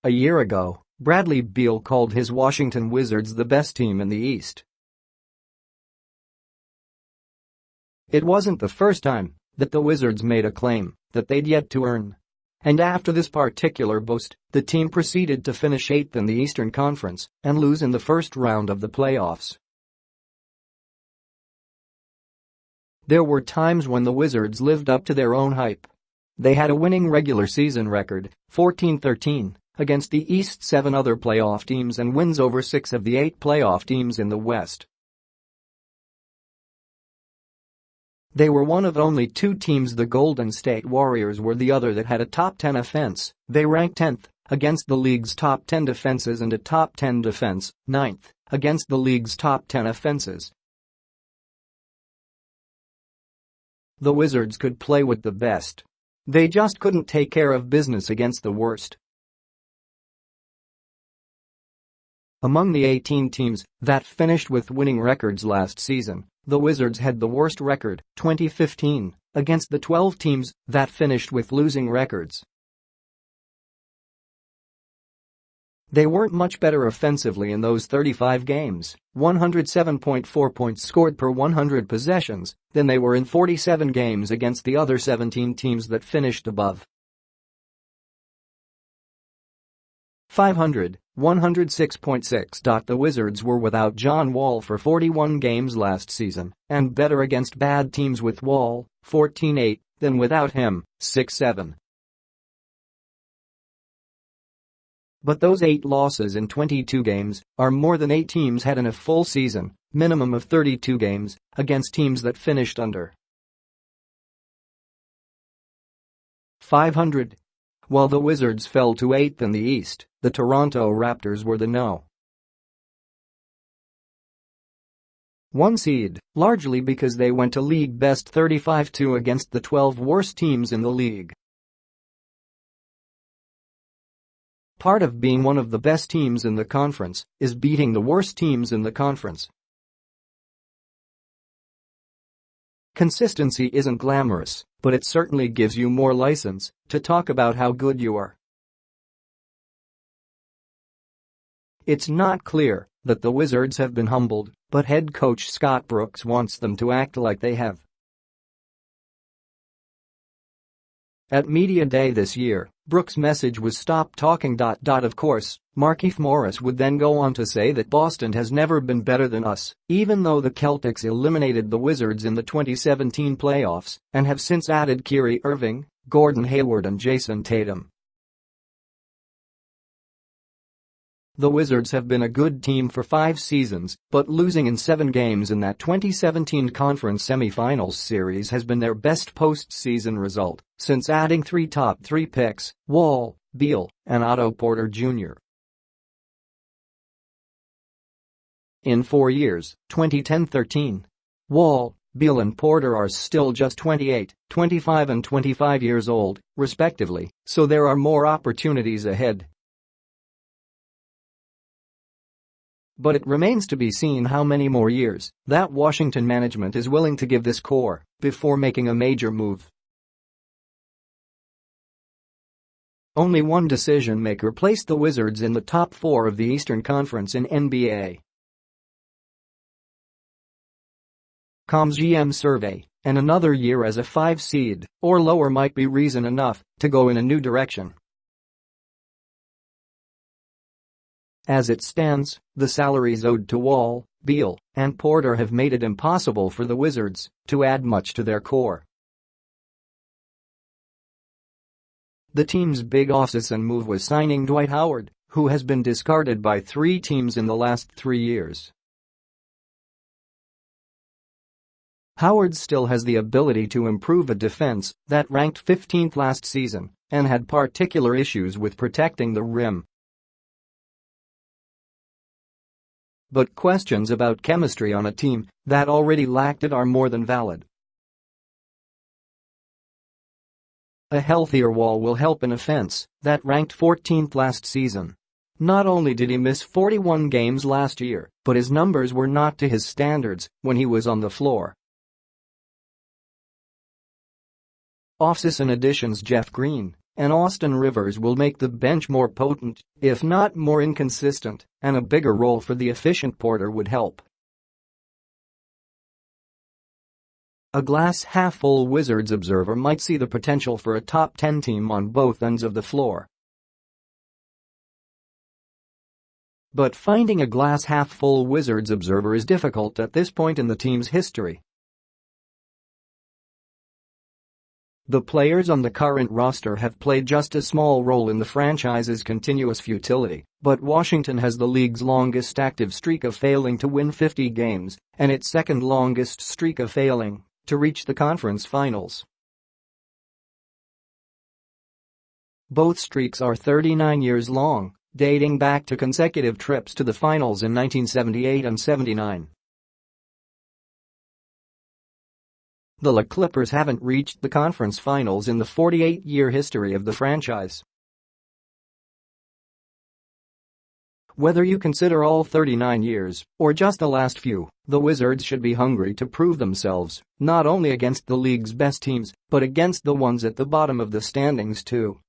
A year ago, Bradley Beal called his Washington Wizards the best team in the East. It wasn't the first time that the Wizards made a claim that they'd yet to earn. And after this particular boast, the team proceeded to finish 8th in the Eastern Conference and lose in the first round of the playoffs. There were times when the Wizards lived up to their own hype. They had a winning regular season record, 14-13, against the East's 7 other playoff teams and wins over 6 of the 8 playoff teams in the West. They were one of only 2 teams, the Golden State Warriors were the other, that had a top 10 offense. They ranked 10th against the league's top 10 defenses and a top 10 defense, 9th against the league's top 10 offenses. The Wizards could play with the best. They just couldn't take care of business against the worst. Among the 18 teams that finished with winning records last season, the Wizards had the worst record, 2015, against the 12 teams that finished with losing records. They weren't much better offensively in those 35 games, 107.4 points scored per 100 possessions, than they were in 47 games against the other 17 teams that finished above 500, 106.6. The Wizards were without John Wall for 41 games last season and better against bad teams with Wall, 14-8, than without him, 6-7. But those 8 losses in 22 games are more than 8 teams had in a full season, minimum of 32 games, against teams that finished under 500. While the Wizards fell to 8th in the East, the Toronto Raptors were the No. 1 seed, largely because they went to league best 35-2 against the 12 worst teams in the league. Part of being one of the best teams in the conference is beating the worst teams in the conference. Consistency isn't glamorous, but it certainly gives you more license to talk about how good you are. It's not clear that the Wizards have been humbled, but head coach Scott Brooks wants them to act like they have. At Media Day this year, Brooks' message was "Stop talking." Of course, Markieff Morris would then go on to say that Boston has never been better than us, even though the Celtics eliminated the Wizards in the 2017 playoffs and have since added Kyrie Irving, Gordon Hayward and Jason Tatum. The Wizards have been a good team for 5 seasons, but losing in 7 games in that 2017 conference semifinals series has been their best postseason result since adding 3 top 3 picks, Wall, Beal, and Otto Porter Jr. In 4 years, 2010-13. Wall, Beal and Porter are still just 28, 25 and 25 years old, respectively, so there are more opportunities ahead. But it remains to be seen how many more years that Washington management is willing to give this core before making a major move. Only one decision-maker placed the Wizards in the top 4 of the Eastern Conference in NBA. .com's GM survey, and another year as a 5 seed or lower might be reason enough to go in a new direction. As it stands, the salaries owed to Wall, Beal, and Porter have made it impossible for the Wizards to add much to their core. The team's big off-season move was signing Dwight Howard, who has been discarded by 3 teams in the last 3 years. Howard still has the ability to improve a defense that ranked 15th last season and had particular issues with protecting the rim. But questions about chemistry on a team that already lacked it are more than valid. A healthier Wall will help an offense that ranked 14th last season. Not only did he miss 41 games last year, but his numbers were not to his standards when he was on the floor. Off-season additions Jeff Green and Austin Rivers will make the bench more potent, if not more inconsistent, and a bigger role for the efficient Porter would help. A glass-half-full Wizards observer might see the potential for a top 10 team on both ends of the floor. But finding a glass-half-full Wizards observer is difficult at this point in the team's history. The players on the current roster have played just a small role in the franchise's continuous futility, but Washington has the league's longest active streak of failing to win 50 games and its second longest streak of failing to reach the conference finals. Both streaks are 39 years long, dating back to consecutive trips to the finals in 1978 and 79. The Clippers haven't reached the conference finals in the 48-year history of the franchise. Whether you consider all 39 years or just the last few, the Wizards should be hungry to prove themselves, not only against the league's best teams, but against the ones at the bottom of the standings too.